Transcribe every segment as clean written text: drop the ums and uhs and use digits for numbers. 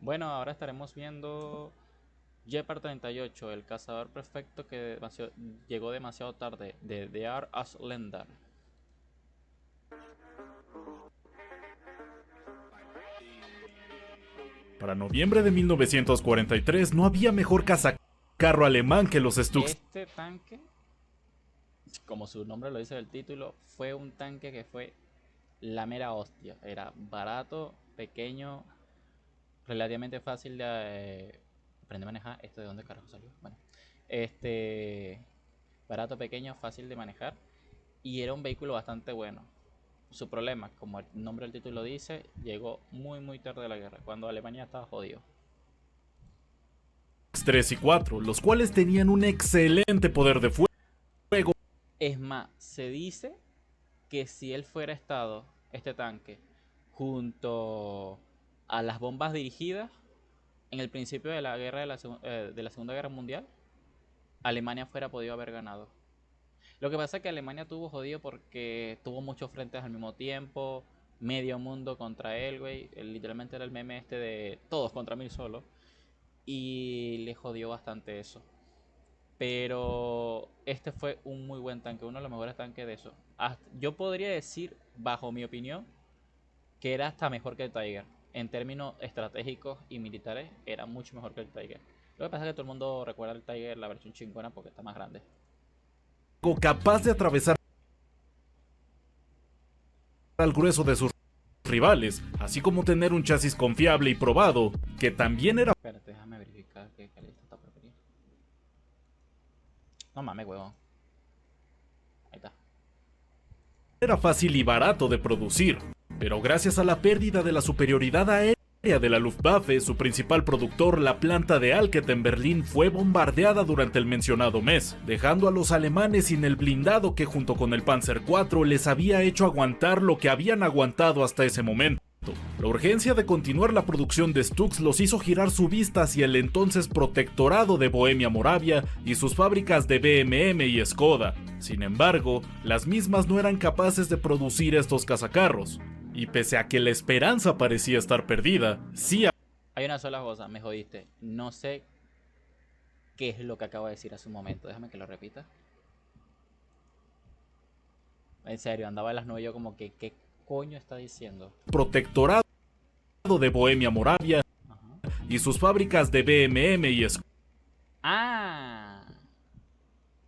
Bueno, ahora estaremos viendo Shepard 38, el cazador perfecto que llegó demasiado tarde, de The Art as Lendar. Para noviembre de 1943 no había mejor cazacarro alemán que los Stux. Este tanque, como su nombre lo dice el título, fue un tanque que fue la mera hostia. Era barato, pequeño, relativamente fácil de aprender a manejar. ¿Esto de dónde carajo salió? Bueno, este barato, pequeño, fácil de manejar y era un vehículo bastante bueno. Su problema, como el nombre del título dice, llegó muy tarde de la guerra, cuando Alemania estaba jodido. 3 y 4, los cuales tenían un excelente poder de fuego. Es más, se dice que si él fuera estado, este tanque, junto a las bombas dirigidas, en el principio de la guerra de la Segunda Guerra Mundial, Alemania fuera podido haber ganado. Lo que pasa es que Alemania tuvo jodido porque tuvo muchos frentes al mismo tiempo, medio mundo contra él, güey. Literalmente era el meme este de todos contra mí solo. Y le jodió bastante eso. Pero este fue un muy buen tanque, uno de los mejores tanques de eso. Yo podría decir, bajo mi opinión, que era hasta mejor que el Tiger. En términos estratégicos y militares, era mucho mejor que el Tiger. Lo que pasa es que todo el mundo recuerda el Tiger, la versión chingona, porque está más grande. Capaz de atravesar al grueso de sus rivales, así como tener un chasis confiable y probado, que también era Espérate, déjame verificar qué calidad está preferido. No mames, huevón. Ahí está. fácil y barato de producir. Pero gracias a la pérdida de la superioridad aérea de la Luftwaffe, su principal productor, la planta de Alket en Berlín, fue bombardeada durante el mencionado mes, dejando a los alemanes sin el blindado que junto con el Panzer IV les había hecho aguantar lo que habían aguantado hasta ese momento. La urgencia de continuar la producción de Stux los hizo girar su vista hacia el entonces protectorado de Bohemia-Moravia y sus fábricas de BMM y Skoda. Sin embargo, las mismas no eran capaces de producir estos cazacarros. Y pese a que la esperanza parecía estar perdida, sí Hay una sola cosa, me jodiste. No sé qué es lo que acabo de decir hace un momento. Déjame que lo repita. En serio, andaba en las nubes yo como que, ¿qué coño está diciendo? protectorado de Bohemia-Moravia y sus fábricas de BMM y ¡Ah!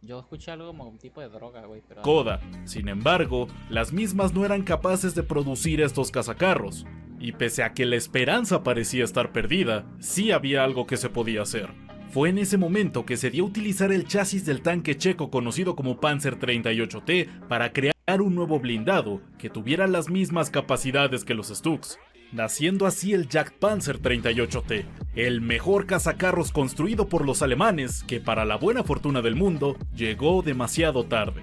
Yo escuché algo como un tipo de droga, güey, pero... Skoda. Sin embargo, las mismas no eran capaces de producir estos cazacarros. Y pese a que la esperanza parecía estar perdida, sí había algo que se podía hacer. Fue en ese momento que se dio a utilizar el chasis del tanque checo conocido como Panzer 38T para crear un nuevo blindado que tuviera las mismas capacidades que los Stux, naciendo así el Jagdpanzer 38T, el mejor cazacarros construido por los alemanes que, para la buena fortuna del mundo, llegó demasiado tarde.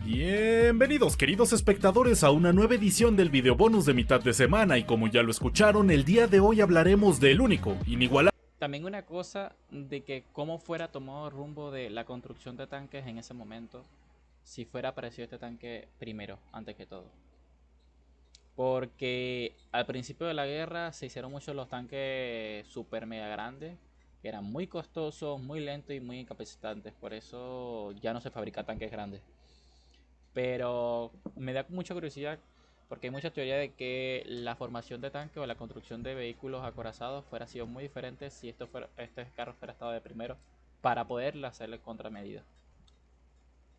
Bienvenidos, queridos espectadores, a una nueva edición del video bonus de mitad de semana, y como ya lo escucharon, el día de hoy hablaremos del único, inigualable. También una cosa de que cómo fuera tomado el rumbo de la construcción de tanques en ese momento, si fuera aparecido este tanque primero, antes que todo. Porque al principio de la guerra se hicieron muchos los tanques super mega grandes, que eran muy costosos, muy lentos y muy incapacitantes. Por eso ya no se fabrican tanques grandes. Pero me da mucha curiosidad porque hay mucha teoría de que la formación de tanques o la construcción de vehículos acorazados fuera sido muy diferente si este carro fuera estado de primero para poderle hacerle contramedida.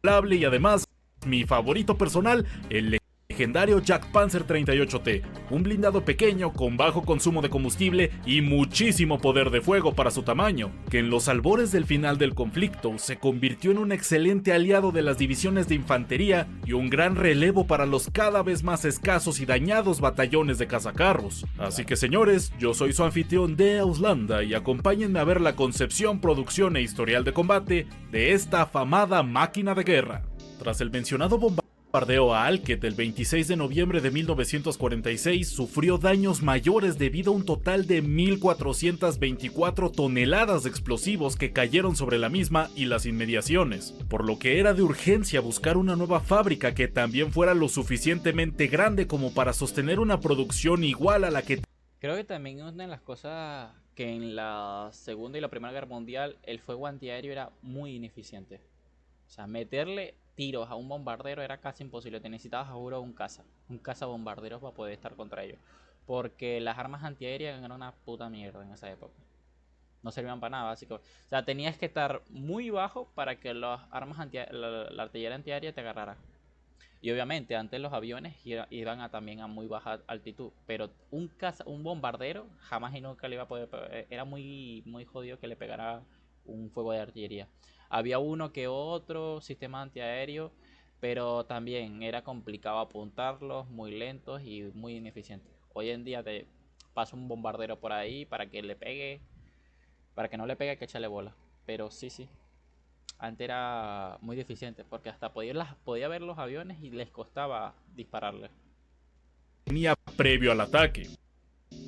Y además, mi favorito personal, el legendario Jagdpanzer 38T, un blindado pequeño con bajo consumo de combustible y muchísimo poder de fuego para su tamaño, que en los albores del final del conflicto se convirtió en un excelente aliado de las divisiones de infantería y un gran relevo para los cada vez más escasos y dañados batallones de cazacarros. Así que, señores, yo soy su anfitrión de Auslanda y acompáñenme a ver la concepción, producción e historial de combate de esta afamada máquina de guerra. Tras el mencionado bombardeo a Alket el 26 de noviembre de 1946, sufrió daños mayores debido a un total de 1.424 toneladas de explosivos que cayeron sobre la misma y las inmediaciones, por lo que era de urgencia buscar una nueva fábrica que también fuera lo suficientemente grande como para sostener una producción igual a la que Creo que también una de las cosas que en la Segunda y la Primera Guerra Mundial el fuego antiaéreo era muy ineficiente. O sea, meterle tiros a un bombardero era casi imposible. Te necesitabas, juro, un caza bombarderos para poder estar contra ellos. Porque las armas antiaéreas eran una puta mierda en esa época. No servían para nada, básicamente. O sea, tenías que estar muy bajo para que las armas la artillería antiaérea te agarrara. Y obviamente antes los aviones iban también a muy baja altitud, pero un bombardero jamás y nunca le iba a poder era muy jodido que le pegara un fuego de artillería. Había uno que otro sistema antiaéreo, pero también era complicado apuntarlos, muy lentos y muy ineficientes. Hoy en día te pasa un bombardero por ahí para que le pegue, para que no le pegue hay que echarle bola. Pero sí, sí, antes era muy deficiente porque hasta podía ver los aviones y les costaba dispararles. Tenía previo al ataque.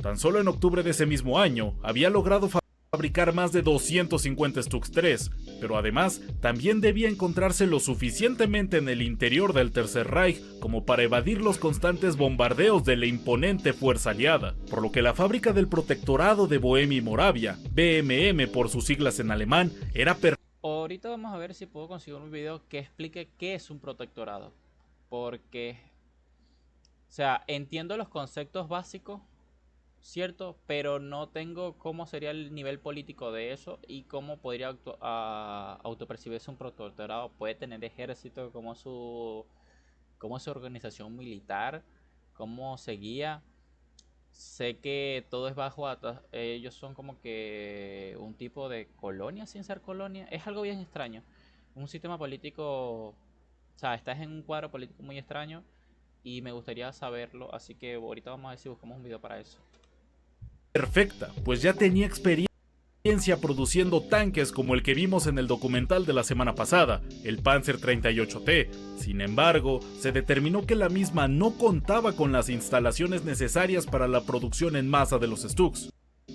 Tan solo en octubre de ese mismo año había logrado fabricar más de 250 Stux 3, pero además también debía encontrarse lo suficientemente en el interior del Tercer Reich como para evadir los constantes bombardeos de la imponente fuerza aliada, por lo que la fábrica del Protectorado de Bohemia y Moravia, BMM por sus siglas en alemán, era perfecta. Ahorita vamos a ver si puedo conseguir un video que explique qué es un protectorado. Porque, o sea, entiendo los conceptos básicos, cierto, pero no tengo cómo sería el nivel político de eso y cómo podría autopercibirse un protectorado. Puede tener ejército como su organización militar, cómo se guía. Sé que todo es bajo, ellos son como que un tipo de colonia sin ser colonia. Es algo bien extraño. Un sistema político, o sea, estás en un cuadro político muy extraño y me gustaría saberlo. Así que ahorita vamos a ver si buscamos un video para eso. Pues ya tenía experiencia produciendo tanques como el que vimos en el documental de la semana pasada, el Panzer 38T. Sin embargo, se determinó que la misma no contaba con las instalaciones necesarias para la producción en masa de los Stux.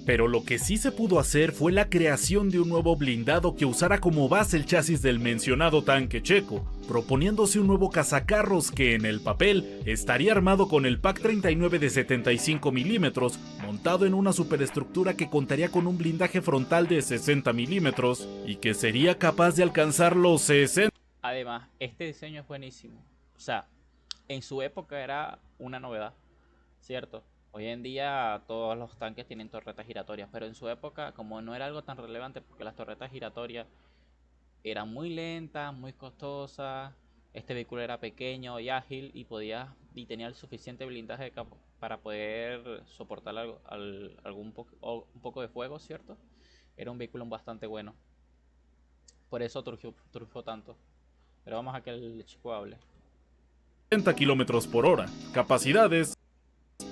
Pero lo que sí se pudo hacer fue la creación de un nuevo blindado que usara como base el chasis del mencionado tanque checo, proponiéndose un nuevo cazacarros que en el papel estaría armado con el PaK-39 de 75 milímetros, montado en una superestructura que contaría con un blindaje frontal de 60 milímetros y que sería capaz de alcanzar los 60. Además, este diseño es buenísimo. O sea, en su época era una novedad, ¿cierto? Hoy en día todos los tanques tienen torretas giratorias, pero en su época, como no era algo tan relevante, porque las torretas giratorias eran muy lentas, muy costosas, este vehículo era pequeño y ágil y tenía el suficiente blindaje para poder soportar un poco de fuego, ¿cierto? Era un vehículo bastante bueno. Por eso triunfó tanto. Pero vamos a que el chico hable. 60 kilómetros por hora, capacidades,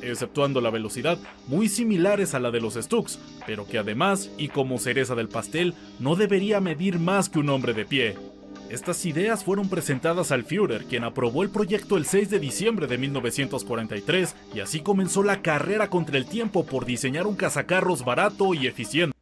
exceptuando la velocidad, muy similares a la de los Stux, pero que además, y como cereza del pastel, no debería medir más que un hombre de pie. Estas ideas fueron presentadas al Führer, quien aprobó el proyecto el 6 de diciembre de 1943, y así comenzó la carrera contra el tiempo por diseñar un cazacarros barato y eficiente.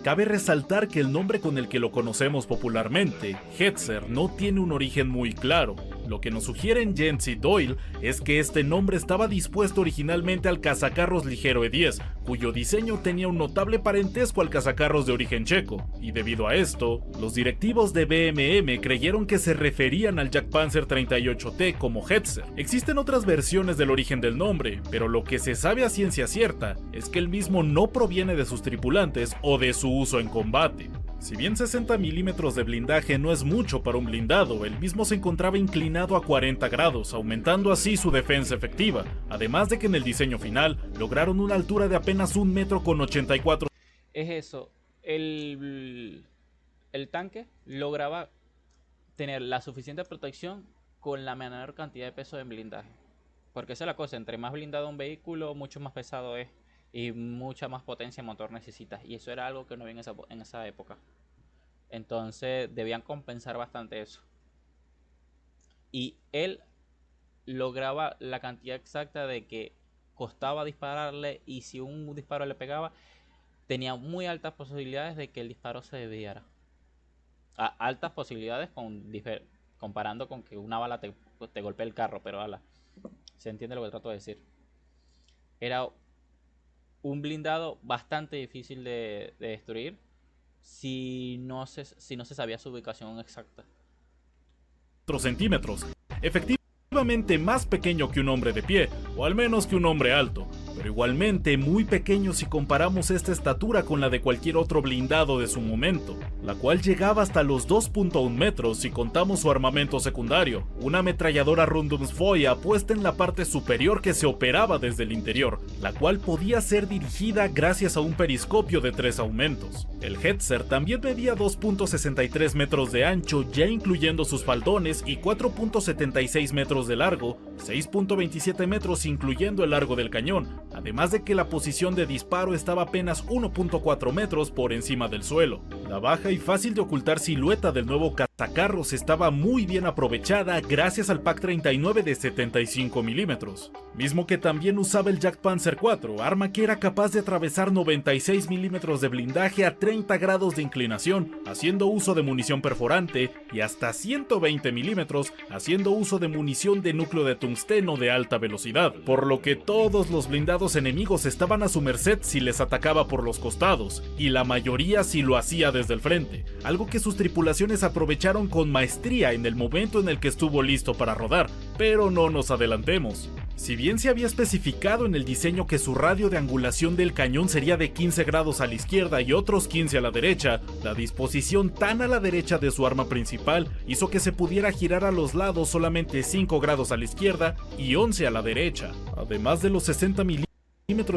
Cabe resaltar que el nombre con el que lo conocemos popularmente, Hetzer, no tiene un origen muy claro. Lo que nos sugieren Jens y Doyle es que este nombre estaba dispuesto originalmente al cazacarros ligero E10, cuyo diseño tenía un notable parentesco al cazacarros de origen checo, y debido a esto, los directivos de BMM creyeron que se referían al Jagdpanzer 38T como Hetzer. Existen otras versiones del origen del nombre, pero lo que se sabe a ciencia cierta es que el mismo no proviene de sus tripulantes o de su uso en combate. Si bien 60 milímetros de blindaje no es mucho para un blindado, el mismo se encontraba inclinado a 40 grados, aumentando así su defensa efectiva, además de que en el diseño final lograron una altura de apenas 1,84 m. Es eso, el tanque lograba tener la suficiente protección con la menor cantidad de peso de blindaje. Porque esa es la cosa, entre más blindado un vehículo, mucho más pesado es y mucha más potencia de motor necesitas. Y eso era algo que no había en esa época. Entonces debían compensar bastante eso. Y él lograba la cantidad exacta de que costaba dispararle y si un disparo le pegaba, tenía muy altas posibilidades de que el disparo se desviara. Altas posibilidades comparando con que una bala te golpee el carro, pero ala, se entiende lo que trato de decir. Era un blindado bastante difícil de destruir si no se sabía su ubicación exacta. Centímetros. Efectivamente más pequeño que un hombre de pie, o al menos que un hombre alto, pero igualmente muy pequeño si comparamos esta estatura con la de cualquier otro blindado de su momento, la cual llegaba hasta los 2.1 metros si contamos su armamento secundario, una ametralladora Rundungsfeuer puesta en la parte superior que se operaba desde el interior, la cual podía ser dirigida gracias a un periscopio de 3 aumentos. El Hetzer también medía 2.63 metros de ancho, ya incluyendo sus faldones, y 4.76 metros de largo, 6.27 metros incluyendo el largo del cañón, además de que la posición de disparo estaba apenas 1.4 metros por encima del suelo. La baja y fácil de ocultar silueta del nuevo cazacarros estaba muy bien aprovechada gracias al Pak 39 de 75 milímetros, mismo que también usaba el Jagdpanzer 4, arma que era capaz de atravesar 96 milímetros de blindaje a 30 grados de inclinación, haciendo uso de munición perforante, y hasta 120 milímetros, haciendo uso de munición de núcleo de tungsteno de alta velocidad, por lo que todos los blindados enemigos estaban a su merced si les atacaba por los costados, y la mayoría si lo hacía desde el frente, algo que sus tripulaciones aprovecharon con maestría en el momento en el que estuvo listo para rodar, pero no nos adelantemos. Si bien se había especificado en el diseño que su radio de angulación del cañón sería de 15 grados a la izquierda y otros 15 a la derecha, la disposición tan a la derecha de su arma principal hizo que se pudiera girar a los lados solamente 5 grados a la izquierda y 11 a la derecha. Además de los 60 milímetros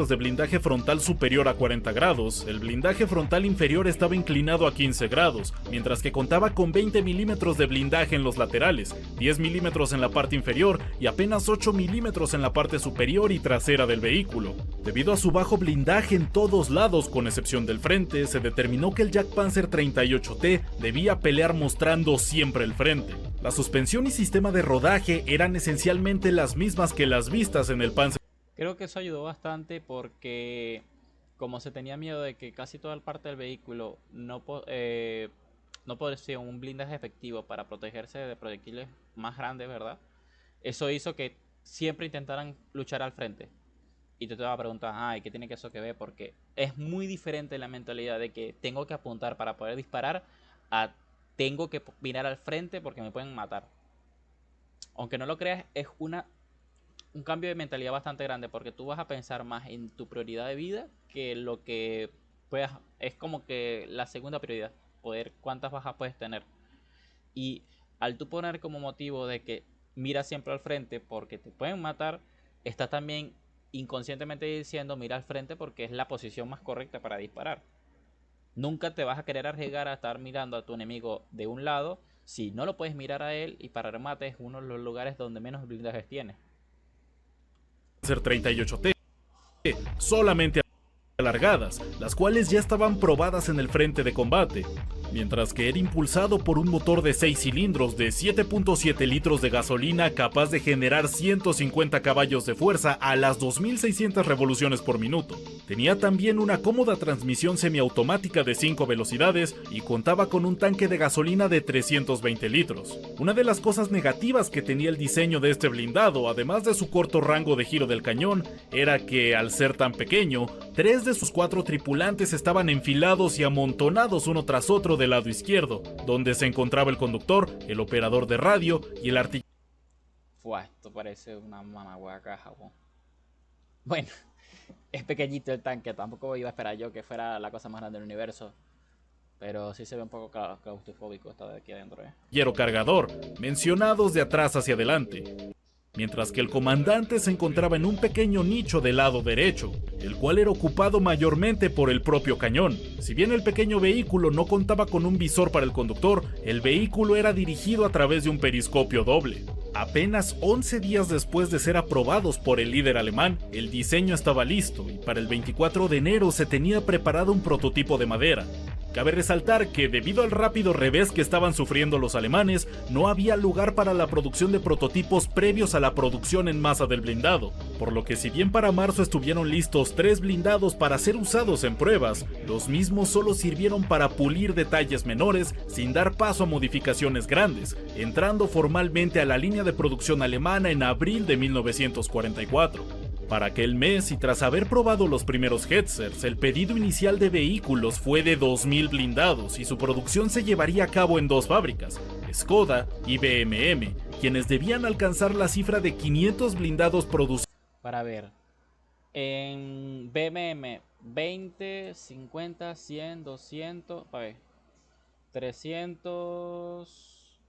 de blindaje frontal superior a 40 grados, el blindaje frontal inferior estaba inclinado a 15 grados, mientras que contaba con 20 milímetros de blindaje en los laterales, 10 milímetros en la parte inferior y apenas 8 milímetros en la parte superior y trasera del vehículo. Debido a su bajo blindaje en todos lados, con excepción del frente, se determinó que el Jagdpanzer 38T debía pelear mostrando siempre el frente. La suspensión y sistema de rodaje eran esencialmente las mismas que las vistas en el Panzer. Creo que eso ayudó bastante porque como se tenía miedo de que casi toda la parte del vehículo no poseía un blindaje efectivo para protegerse de proyectiles más grandes, ¿verdad? Eso hizo que siempre intentaran luchar al frente. Y te vas a preguntar, ay, ¿qué tiene que eso que ver? Porque es muy diferente la mentalidad de que tengo que apuntar para poder disparar a tengo que mirar al frente porque me pueden matar. Aunque no lo creas, es un cambio de mentalidad bastante grande porque tú vas a pensar más en tu prioridad de vida que lo que puedas. Es como que la segunda prioridad, poder cuántas bajas puedes tener. Y al tú poner como motivo de que mira siempre al frente porque te pueden matar, está también inconscientemente diciendo mira al frente porque es la posición más correcta para disparar. Nunca te vas a querer arriesgar a estar mirando a tu enemigo de un lado si no lo puedes mirar a él, y para remate es uno de los lugares donde menos blindajes tiene. 38T, solamente alargadas, las cuales ya estaban probadas en el frente de combate, mientras que era impulsado por un motor de 6 cilindros de 7.7 litros de gasolina capaz de generar 150 caballos de fuerza a las 2600 revoluciones por minuto. Tenía también una cómoda transmisión semiautomática de 5 velocidades y contaba con un tanque de gasolina de 320 litros. Una de las cosas negativas que tenía el diseño de este blindado, además de su corto rango de giro del cañón, era que al ser tan pequeño, 3 de sus 4 tripulantes estaban enfilados y amontonados uno tras otro del lado izquierdo, donde se encontraba el conductor, el operador de radio y el artillero. Esto parece una mamahuaca, jabón. Bueno, es pequeñito el tanque, tampoco iba a esperar yo que fuera la cosa más grande del universo. Pero sí se ve un poco claustrofóbico esta de aquí adentro, Cargador, mencionados de atrás hacia adelante. Mientras que el comandante se encontraba en un pequeño nicho del lado derecho, el cual era ocupado mayormente por el propio cañón. Si bien el pequeño vehículo no contaba con un visor para el conductor, el vehículo era dirigido a través de un periscopio doble. Apenas 11 días después de ser aprobados por el líder alemán, el diseño estaba listo y para el 24 de enero se tenía preparado un prototipo de madera. Cabe resaltar que debido al rápido revés que estaban sufriendo los alemanes, no había lugar para la producción de prototipos previos a la producción en masa del blindado, por lo que si bien para marzo estuvieron listos 3 blindados para ser usados en pruebas, los mismos solo sirvieron para pulir detalles menores sin dar paso a modificaciones grandes, entrando formalmente a la línea de producción alemana en abril de 1944. Para aquel mes y tras haber probado los primeros Hetzers, el pedido inicial de vehículos fue de 2000 blindados y su producción se llevaría a cabo en 2 fábricas, Škoda y BMM, quienes debían alcanzar la cifra de 500 blindados producidos. Para ver, en BMM 20, 50, 100, 200, a ver, 300,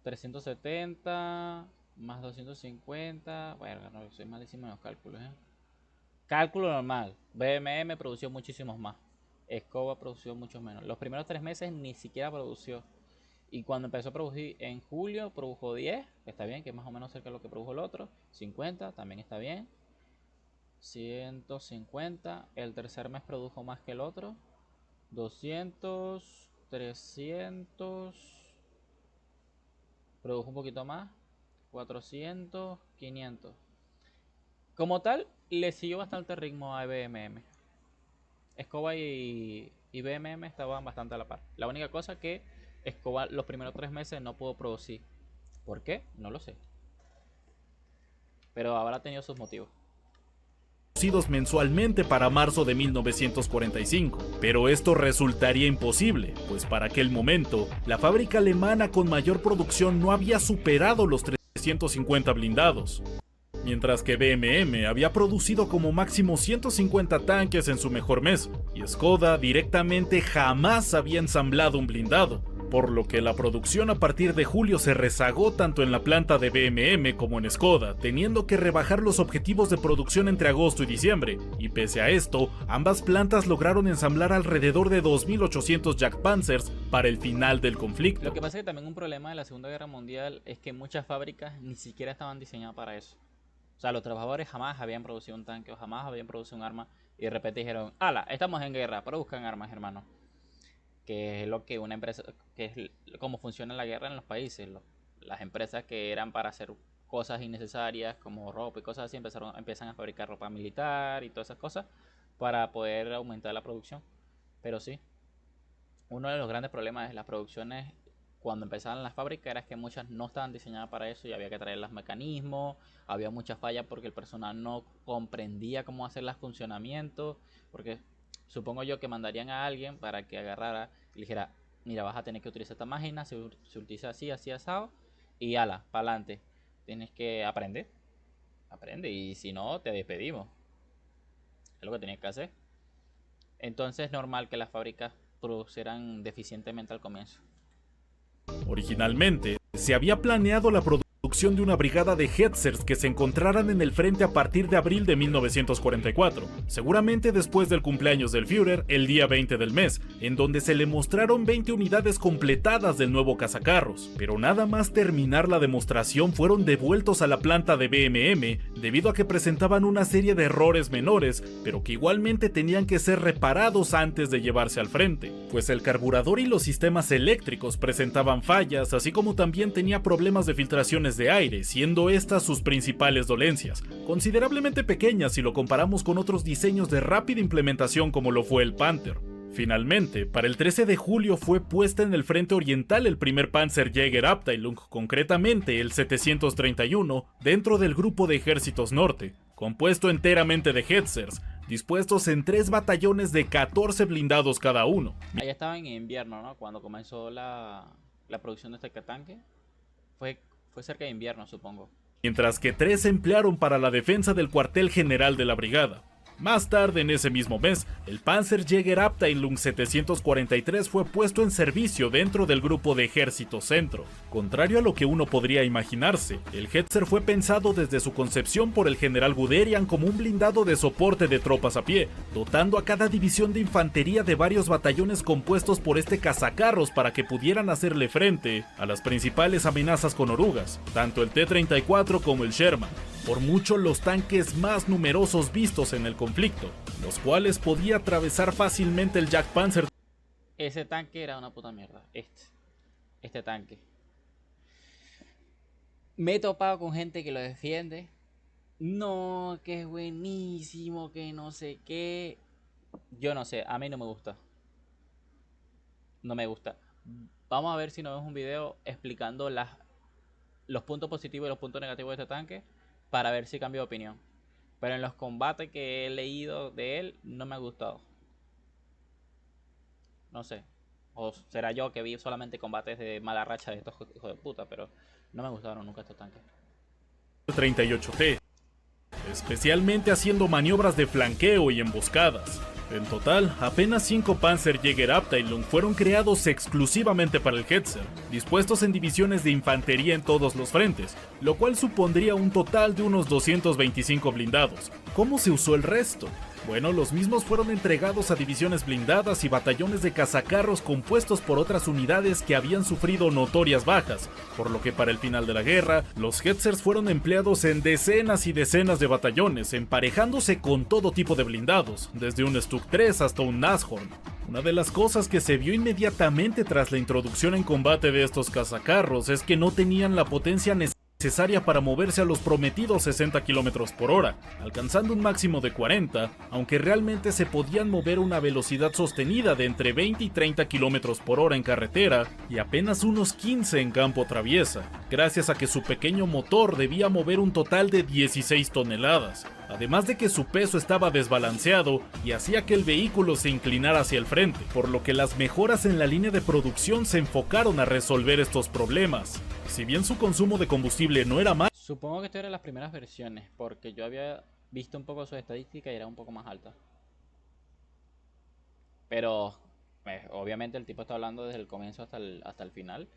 370 más 250. Bueno, no, soy malísimo en los cálculos, ¿eh? Cálculo normal. BMM produció muchísimos más. Škoda produció muchos menos. Los primeros 3 meses ni siquiera produció. Y cuando empezó a producir en julio, produjo 10, que está bien, que es más o menos cerca de lo que produjo el otro. 50, también está bien. 150. El tercer mes produjo más que el otro. 200, 300. Produjo un poquito más. 400, 500. Como tal, le siguió bastante ritmo a BMM. Škoda y BMM estaban bastante a la par. La única cosa que Škoda los primeros 3 meses no pudo producir. ¿Por qué? No lo sé. Pero habrá tenido sus motivos. Mensualmente para marzo de 1945, pero esto resultaría imposible, pues para aquel momento, la fábrica alemana con mayor producción no había superado los 350 blindados, mientras que BMM había producido como máximo 150 tanques en su mejor mes, y Škoda directamente jamás había ensamblado un blindado, por lo que la producción a partir de julio se rezagó tanto en la planta de BMM como en Škoda, teniendo que rebajar los objetivos de producción entre agosto y diciembre, y pese a esto, ambas plantas lograron ensamblar alrededor de 2800 Jagdpanzers para el final del conflicto. Lo que pasa es que también un problema de la Segunda Guerra Mundial es que muchas fábricas ni siquiera estaban diseñadas para eso. O sea, los trabajadores jamás habían producido un tanque o jamás habían producido un arma y de repente dijeron, ala, estamos en guerra, produzcan armas, hermano. Que es lo que una empresa, que es como funciona la guerra en los países. Las empresas que eran para hacer cosas innecesarias como ropa y cosas así empiezan a fabricar ropa militar y todas esas cosas para poder aumentar la producción. Pero sí, uno de los grandes problemas de las producciones cuando empezaban las fábricas era que muchas no estaban diseñadas para eso y había que traer los mecanismos, había muchas fallas porque el personal no comprendía cómo hacer los funcionamientos, porque supongo yo que mandarían a alguien para que agarrara y dijera, mira, vas a tener que utilizar esta máquina, se utiliza así, así, asado, y ala, para adelante. Tienes que aprender, aprende, y si no, te despedimos. Es lo que tenías que hacer. Entonces es normal que las fábricas producieran deficientemente al comienzo. Originalmente, se había planeado la producción de una brigada de Hetzers que se encontraran en el frente a partir de abril de 1944, seguramente después del cumpleaños del Führer el día 20 del mes, en donde se le mostraron 20 unidades completadas del nuevo cazacarros, pero nada más terminar la demostración fueron devueltos a la planta de BMM debido a que presentaban una serie de errores menores, pero que igualmente tenían que ser reparados antes de llevarse al frente, pues el carburador y los sistemas eléctricos presentaban fallas, así como también tenía problemas de filtraciones de aire, siendo estas sus principales dolencias, considerablemente pequeñas si lo comparamos con otros diseños de rápida implementación como lo fue el Panther. Finalmente, para el 13 de julio fue puesta en el frente oriental el primer Panzerjägerabteilung, concretamente el 731, dentro del grupo de ejércitos norte, compuesto enteramente de Hetzers, dispuestos en 3 batallones de 14 blindados cada uno. Ahí estaba en invierno, ¿no? Cuando comenzó la producción de este tanque. Fue cerca de invierno, supongo. Mientras que 3 se emplearon para la defensa del cuartel general de la brigada. Más tarde en ese mismo mes, el Panzerjägerabteilung 743 fue puesto en servicio dentro del grupo de ejército centro. Contrario a lo que uno podría imaginarse, el Hetzer fue pensado desde su concepción por el general Guderian como un blindado de soporte de tropas a pie, dotando a cada división de infantería de varios batallones compuestos por este cazacarros para que pudieran hacerle frente a las principales amenazas con orugas, tanto el T-34 como el Sherman, por mucho los tanques más numerosos vistos en el conflicto, los cuales podía atravesar fácilmente el Jagdpanzer. Ese tanque era una puta mierda, este tanque. Me he topado con gente que lo defiende. No, que es buenísimo, que no sé qué. Yo no sé, a mí no me gusta. No me gusta. Vamos a ver si nos vemos un video explicando los puntos positivos y los puntos negativos de este tanque. para ver si cambio de opinión. Pero en los combates que he leído de él, no me ha gustado. No sé. O será yo que vi solamente combates de mala racha de estos hijos de puta, pero no me gustaron nunca estos tanques. 38T, especialmente haciendo maniobras de flanqueo y emboscadas. En total, apenas 5 Panzerjäger Abteilung fueron creados exclusivamente para el Hetzer, dispuestos en divisiones de infantería en todos los frentes, lo cual supondría un total de unos 225 blindados. ¿Cómo se usó el resto? Bueno, los mismos fueron entregados a divisiones blindadas y batallones de cazacarros compuestos por otras unidades que habían sufrido notorias bajas, por lo que para el final de la guerra, los Hetzers fueron empleados en decenas y decenas de batallones, emparejándose con todo tipo de blindados, desde un Stuck 3 hasta un Nashorn. Una de las cosas que se vio inmediatamente tras la introducción en combate de estos cazacarros es que no tenían la potencia necesaria para moverse a los prometidos 60 km por hora, alcanzando un máximo de 40, aunque realmente se podían mover a una velocidad sostenida de entre 20 y 30 km por hora en carretera y apenas unos 15 en campo traviesa, gracias a que su pequeño motor debía mover un total de 16 toneladas, además de que su peso estaba desbalanceado y hacía que el vehículo se inclinara hacia el frente, por lo que las mejoras en la línea de producción se enfocaron a resolver estos problemas. Si bien su consumo de combustible no era mal, Supongo que esto era las primeras versiones, porque yo había visto un poco su estadística y era un poco más alta. Pero obviamente el tipo está hablando desde el comienzo hasta el final.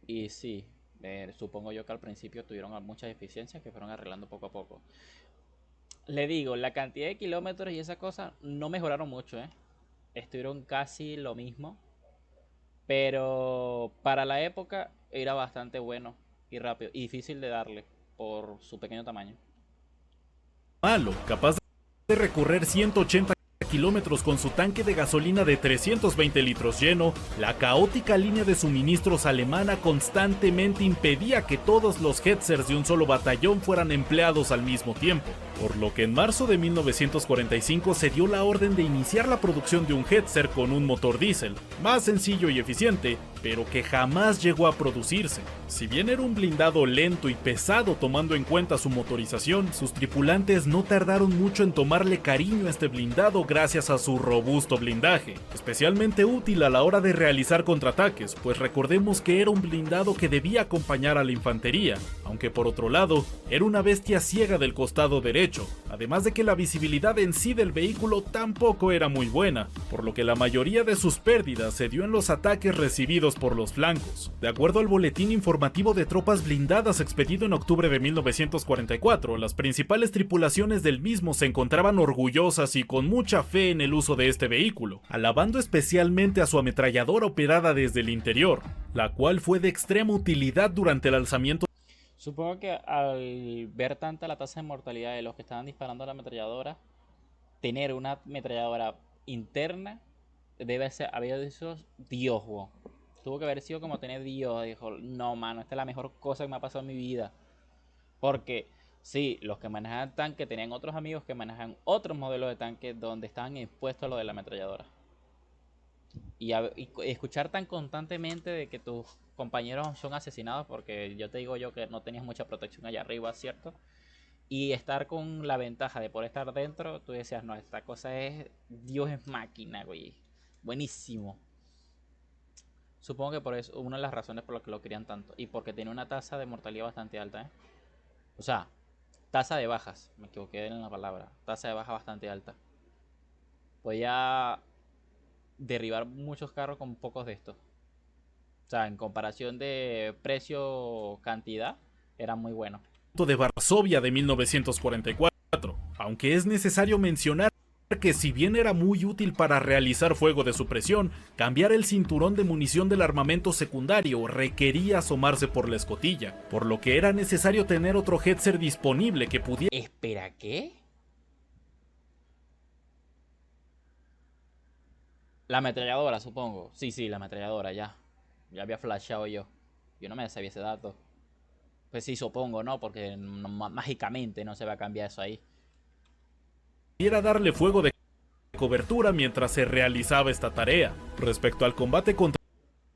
Y sí, supongo yo que al principio tuvieron muchas deficiencias que fueron arreglando poco a poco. Le digo, la cantidad de kilómetros y esas cosas no mejoraron mucho, ¿eh? Estuvieron casi lo mismo. Pero para la época era bastante bueno y rápido y difícil de darle por su pequeño tamaño. capaz de recorrer 180 kilómetros con su tanque de gasolina de 320 litros lleno, la caótica línea de suministros alemana constantemente impedía que todos los Hetzers de un solo batallón fueran empleados al mismo tiempo, por lo que en marzo de 1945 se dio la orden de iniciar la producción de un Hetzer con un motor diésel, más sencillo y eficiente, pero que jamás llegó a producirse. Si bien era un blindado lento y pesado tomando en cuenta su motorización, sus tripulantes no tardaron mucho en tomarle cariño a este blindado gracias a su robusto blindaje, especialmente útil a la hora de realizar contraataques, pues recordemos que era un blindado que debía acompañar a la infantería, aunque por otro lado, era una bestia ciega del costado derecho, además de que la visibilidad en sí del vehículo tampoco era muy buena, por lo que la mayoría de sus pérdidas se dio en los ataques recibidos por los flancos. De acuerdo al boletín informativo de tropas blindadas expedido en octubre de 1944, las principales tripulaciones del mismo se encontraban orgullosas y con mucha fe en el uso de este vehículo, alabando especialmente a su ametralladora operada desde el interior, la cual fue de extrema utilidad durante el alzamiento. Supongo que al ver tanta la tasa de mortalidad de los que estaban disparando a la ametralladora, tener una ametralladora interna debe ser, había dicho Dios, wow. Tuvo que haber sido como tener Dios. Dijo, no, mano, esta es la mejor cosa que me ha pasado en mi vida. Porque, sí, los que manejaban tanque tenían otros amigos que manejaban otros modelos de tanque donde estaban expuestos a lo de la ametralladora. Y escuchar tan constantemente de que tus compañeros son asesinados, porque yo te digo yo que no tenías mucha protección allá arriba, ¿cierto? Y estar con la ventaja de poder estar dentro, tú decías, no, esta cosa es, Dios es máquina, güey. Buenísimo. Supongo que por eso, una de las razones por las que lo querían tanto. Y porque tiene una tasa de mortalidad bastante alta, ¿eh? O sea, tasa de bajas, me equivoqué en la palabra. Tasa de baja bastante alta. Podía derribar muchos carros con pocos de estos. O sea, en comparación de precio-cantidad, era muy bueno. De Varsovia de 1944, aunque es necesario mencionar que si bien era muy útil para realizar fuego de supresión, cambiar el cinturón de munición del armamento secundario requería asomarse por la escotilla, por lo que era necesario tener otro Hetzer disponible que pudiera... Espera, ¿qué? La ametralladora, supongo. Sí, la ametralladora, ya. Ya había flashado yo. Yo no me sabía ese dato. Pues sí, supongo, ¿no? Porque mágicamente no se va a cambiar eso ahí. Pudiera darle fuego de cobertura mientras se realizaba esta tarea. Respecto al combate contra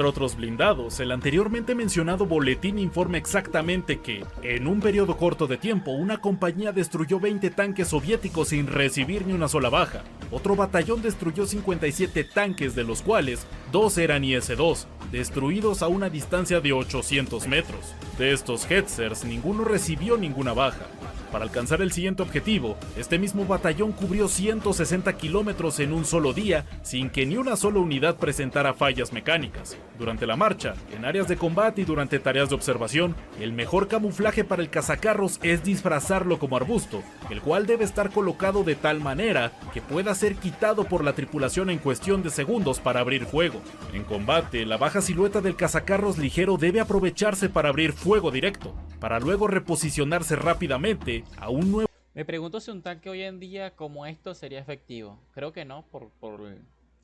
otros blindados, el anteriormente mencionado boletín informa exactamente que, en un periodo corto de tiempo, una compañía destruyó 20 tanques soviéticos sin recibir ni una sola baja. Otro batallón destruyó 57 tanques, de los cuales 2 eran IS-2, destruidos a una distancia de 800 metros. De estos Hetzers, ninguno recibió ninguna baja. Para alcanzar el siguiente objetivo, este mismo batallón cubrió 160 kilómetros en un solo día, sin que ni una sola unidad presentara fallas mecánicas. Durante la marcha, en áreas de combate y durante tareas de observación, el mejor camuflaje para el cazacarros es disfrazarlo como arbusto, el cual debe estar colocado de tal manera que pueda ser quitado por la tripulación en cuestión de segundos para abrir fuego. En combate, la baja silueta del cazacarros ligero debe aprovecharse para abrir fuego directo, para luego reposicionarse rápidamente a un nuevo... Me pregunto si un tanque hoy en día como esto sería efectivo. Creo que no, por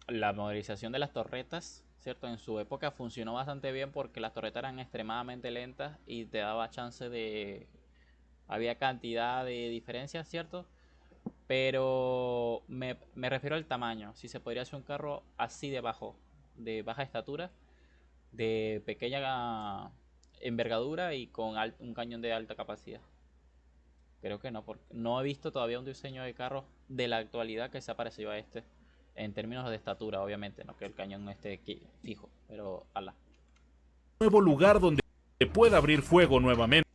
la modelización de las torretas, ¿cierto? En su época funcionó bastante bien porque las torretas eran extremadamente lentas y te daba chance de... Había cantidad de diferencias, ¿cierto? Pero me refiero al tamaño. Si se podría hacer un carro así de baja estatura, de pequeña envergadura y con un cañón de alta capacidad. Creo que no, porque no he visto todavía un diseño de carro de la actualidad que sea parecido a este. En términos de estatura, obviamente, no que el cañón no esté fijo, pero ala. Nuevo lugar donde pueda abrir fuego nuevamente.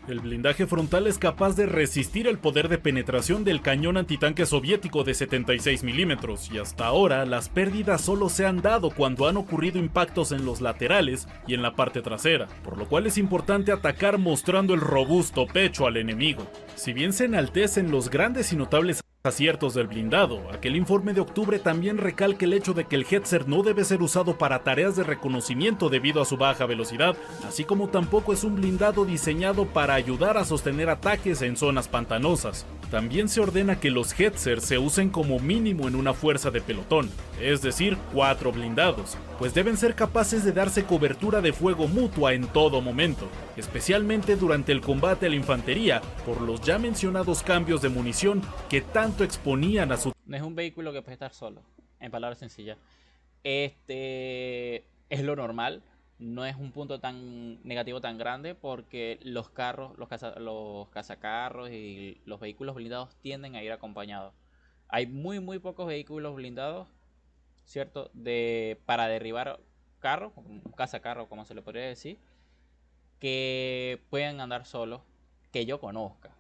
El blindaje frontal es capaz de resistir el poder de penetración del cañón antitanque soviético de 76 milímetros, y hasta ahora las pérdidas solo se han dado cuando han ocurrido impactos en los laterales y en la parte trasera, por lo cual es importante atacar mostrando el robusto pecho al enemigo. Si bien se enaltecen los grandes y notables aciertos del blindado, aquel informe de octubre también recalca el hecho de que el Hetzer no debe ser usado para tareas de reconocimiento debido a su baja velocidad, así como tampoco es un blindado diseñado para ayudar a sostener ataques en zonas pantanosas. También se ordena que los Hetzer se usen como mínimo en una fuerza de pelotón, es decir, 4 blindados, pues deben ser capaces de darse cobertura de fuego mutua en todo momento, especialmente durante el combate a la infantería, por los ya mencionados cambios de munición que tanto exponían a su... No es un vehículo que puede estar solo, en palabras sencillas. Es lo normal. No es un punto tan negativo tan grande porque los carros, los cazacarros y los vehículos blindados tienden a ir acompañados. Hay muy pocos vehículos blindados, ¿cierto? Para derribar carros, un cazacarro como se le podría decir, que puedan andar solos, que yo conozca,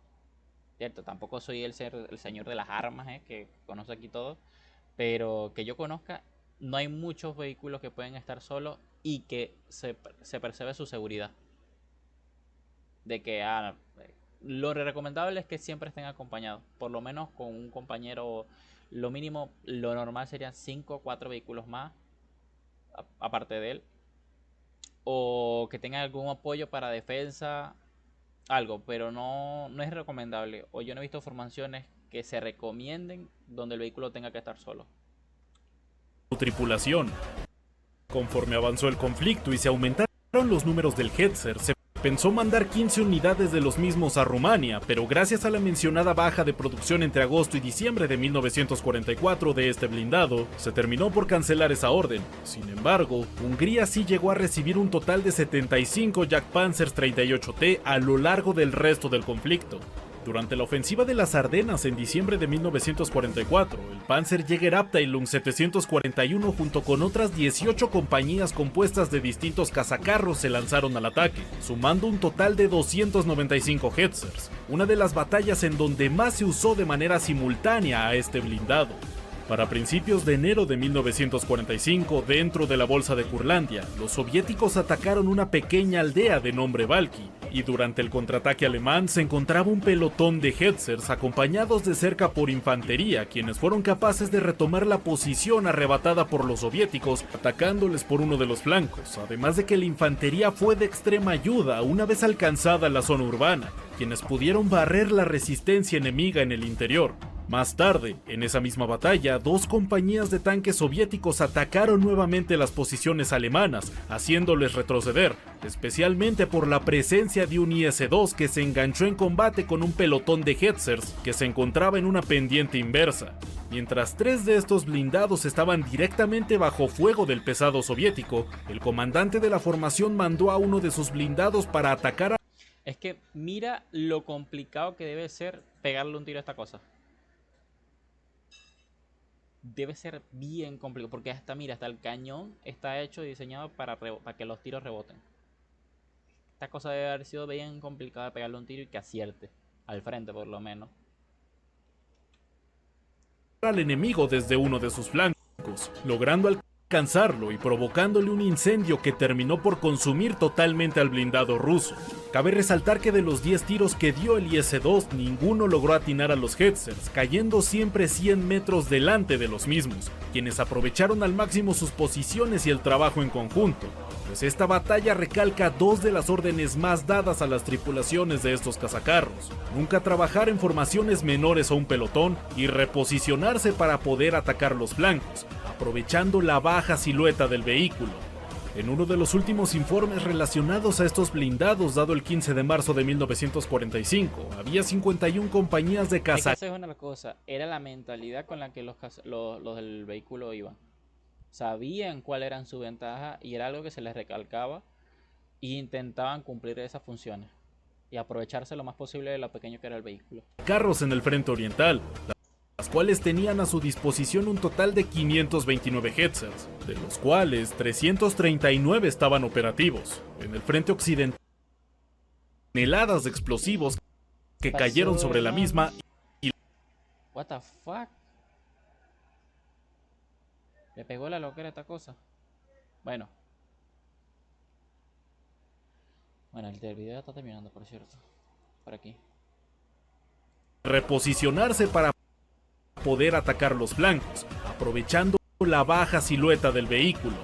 ¿cierto? Tampoco soy el señor de las armas, que conoce aquí todo, pero que yo conozca, no hay muchos vehículos que pueden estar solos y que se percibe su seguridad. De que lo recomendable es que siempre estén acompañados, por lo menos con un compañero. Lo mínimo, lo normal serían 5 o 4 vehículos más, aparte de él, o que tengan algún apoyo para defensa, algo, pero no es recomendable, o yo no he visto formaciones que se recomienden donde el vehículo tenga que estar solo. Tripulación. Conforme avanzó el conflicto y se aumentaron los números del Hetzer, se pensó mandar 15 unidades de los mismos a Rumania, pero gracias a la mencionada baja de producción entre agosto y diciembre de 1944 de este blindado, se terminó por cancelar esa orden. Sin embargo, Hungría sí llegó a recibir un total de 75 Jagdpanzers 38T a lo largo del resto del conflicto. Durante la ofensiva de las Ardenas en diciembre de 1944, el Panzerjägerabteilung 741 junto con otras 18 compañías compuestas de distintos cazacarros se lanzaron al ataque, sumando un total de 295 Hetzers, una de las batallas en donde más se usó de manera simultánea a este blindado. Para principios de enero de 1945, dentro de la bolsa de Curlandia, los soviéticos atacaron una pequeña aldea de nombre Valky, y durante el contraataque alemán se encontraba un pelotón de Hetzers acompañados de cerca por infantería, quienes fueron capaces de retomar la posición arrebatada por los soviéticos, atacándoles por uno de los flancos, además de que la infantería fue de extrema ayuda una vez alcanzada la zona urbana, quienes pudieron barrer la resistencia enemiga en el interior. Más tarde, en esa misma batalla, 2 compañías de tanques soviéticos atacaron nuevamente las posiciones alemanas, haciéndoles retroceder, especialmente por la presencia de un IS-2 que se enganchó en combate con un pelotón de Hetzers que se encontraba en una pendiente inversa. Mientras 3 de estos blindados estaban directamente bajo fuego del pesado soviético, el comandante de la formación mandó a uno de sus blindados para atacar a... Es que mira lo complicado que debe ser pegarle un tiro a esta cosa. Debe ser bien complicado, porque hasta, mira, hasta el cañón está hecho y diseñado para que los tiros reboten. Esta cosa debe haber sido bien complicada de pegarle un tiro y que acierte, al frente por lo menos. Al enemigo desde uno de sus flancos, logrando alcanzarlo y provocándole un incendio que terminó por consumir totalmente al blindado ruso. Cabe resaltar que de los 10 tiros que dio el IS-2, ninguno logró atinar a los Hetzers, cayendo siempre 100 metros delante de los mismos, quienes aprovecharon al máximo sus posiciones y el trabajo en conjunto, pues esta batalla recalca 2 de las órdenes más dadas a las tripulaciones de estos cazacarros: nunca trabajar en formaciones menores a un pelotón y reposicionarse para poder atacar los flancos, aprovechando la baja silueta del vehículo. En uno de los últimos informes relacionados a estos blindados dado el 15 de marzo de 1945, había 51 compañías de caza. Esa es una cosa, era la mentalidad con la que los del vehículo iban. Sabían cuáles eran sus ventajas y era algo que se les recalcaba e intentaban cumplir esas funciones y aprovecharse lo más posible de lo pequeño que era el vehículo. Carros en el frente oriental, las cuales tenían a su disposición un total de 529 Hetzers, de los cuales 339 estaban operativos. En el frente occidental, toneladas de explosivos que cayeron sobre la misma y... What the fuck? Le pegó la loquera a esta cosa. Bueno, el video ya está terminando, por cierto. Por aquí. Reposicionarse para poder atacar los flancos, aprovechando la baja silueta del vehículo.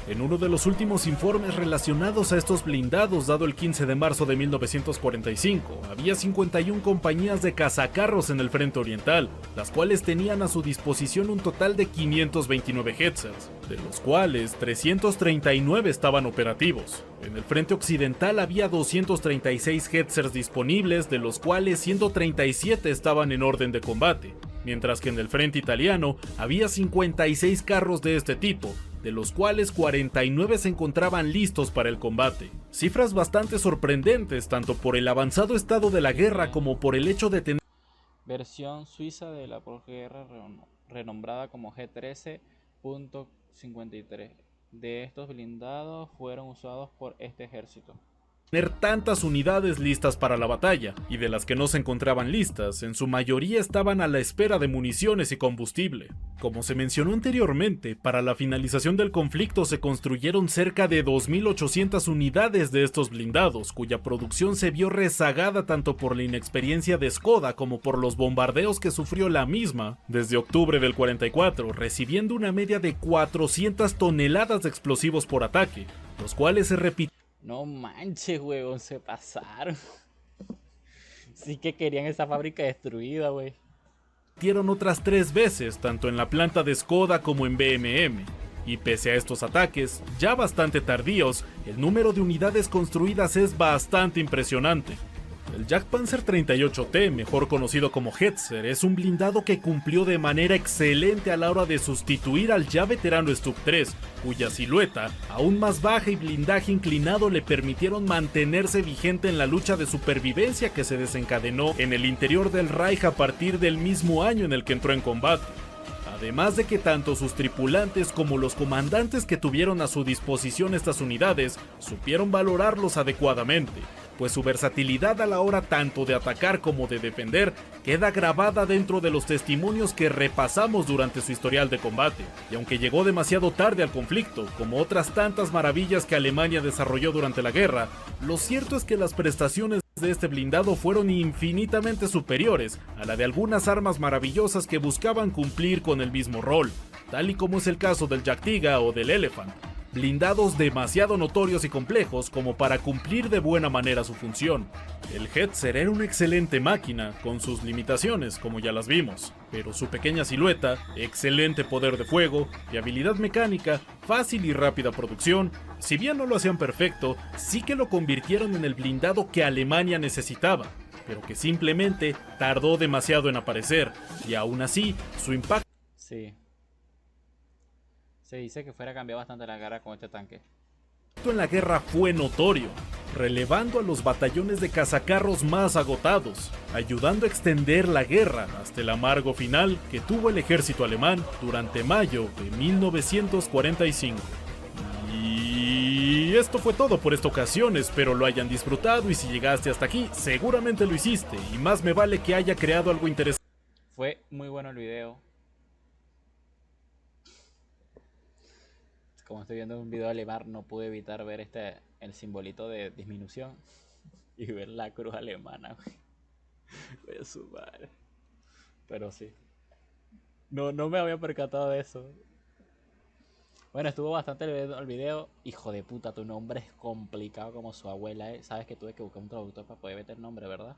En uno de los últimos informes relacionados a estos blindados dado el 15 de marzo de 1945, había 51 compañías de cazacarros en el frente oriental, las cuales tenían a su disposición un total de 529 Hetzers, de los cuales 339 estaban operativos. En el frente occidental había 236 Hetzers disponibles, de los cuales 137 estaban en orden de combate, mientras que en el frente italiano había 56 carros de este tipo, de los cuales 49 se encontraban listos para el combate. Cifras bastante sorprendentes tanto por el avanzado estado de la guerra como por el hecho de tener... Versión suiza de la posguerra renombrada como G13.53. De estos blindados fueron usados por este ejército. Tener tantas unidades listas para la batalla, y de las que no se encontraban listas, en su mayoría estaban a la espera de municiones y combustible. Como se mencionó anteriormente, para la finalización del conflicto se construyeron cerca de 2.800 unidades de estos blindados, cuya producción se vio rezagada tanto por la inexperiencia de Škoda como por los bombardeos que sufrió la misma desde octubre del 44, recibiendo una media de 400 toneladas de explosivos por ataque, los cuales se repitieron. No manches, huevón, se pasaron. Sí que querían esa fábrica destruida, güey. Dieron otras 3 veces, tanto en la planta de Škoda como en BMM. Y pese a estos ataques, ya bastante tardíos, el número de unidades construidas es bastante impresionante. El Jagdpanzer 38T, mejor conocido como Hetzer, es un blindado que cumplió de manera excelente a la hora de sustituir al ya veterano Stuka 3, cuya silueta, aún más baja y blindaje inclinado le permitieron mantenerse vigente en la lucha de supervivencia que se desencadenó en el interior del Reich a partir del mismo año en el que entró en combate. Además de que tanto sus tripulantes como los comandantes que tuvieron a su disposición estas unidades supieron valorarlos adecuadamente, pues su versatilidad a la hora tanto de atacar como de defender queda grabada dentro de los testimonios que repasamos durante su historial de combate. Y aunque llegó demasiado tarde al conflicto, como otras tantas maravillas que Alemania desarrolló durante la guerra, lo cierto es que las prestaciones de este blindado fueron infinitamente superiores a la de algunas armas maravillosas que buscaban cumplir con el mismo rol, tal y como es el caso del Jagdtiger o del Elephant, blindados demasiado notorios y complejos como para cumplir de buena manera su función. El Hetzer era una excelente máquina, con sus limitaciones, como ya las vimos, pero su pequeña silueta, excelente poder de fuego, fiabilidad mecánica, fácil y rápida producción, si bien no lo hacían perfecto, sí que lo convirtieron en el blindado que Alemania necesitaba, pero que simplemente tardó demasiado en aparecer, y aún así, su impacto Sí. Se dice que fuera a cambiar bastante la guerra con este tanque. En la guerra fue notorio, relevando a los batallones de cazacarros más agotados, ayudando a extender la guerra hasta el amargo final que tuvo el ejército alemán durante mayo de 1945. Y esto fue todo por esta ocasión, espero lo hayan disfrutado y si llegaste hasta aquí, seguramente lo hiciste y más me vale que haya creado algo interesante. Fue muy bueno el video. Como estoy viendo un video de Lemar, no pude evitar ver el simbolito de disminución y ver la cruz alemana, güey. Voy a sumar. Pero sí. No me había percatado de eso. Bueno, estuvo bastante el video. Hijo de puta, tu nombre es complicado como su abuela, ¿eh? Sabes que tuve que buscar un traductor para poder meter nombre, ¿verdad?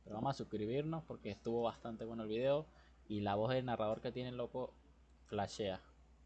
Pero vamos a suscribirnos porque estuvo bastante bueno el video. Y la voz del narrador que tiene, loco, flashea.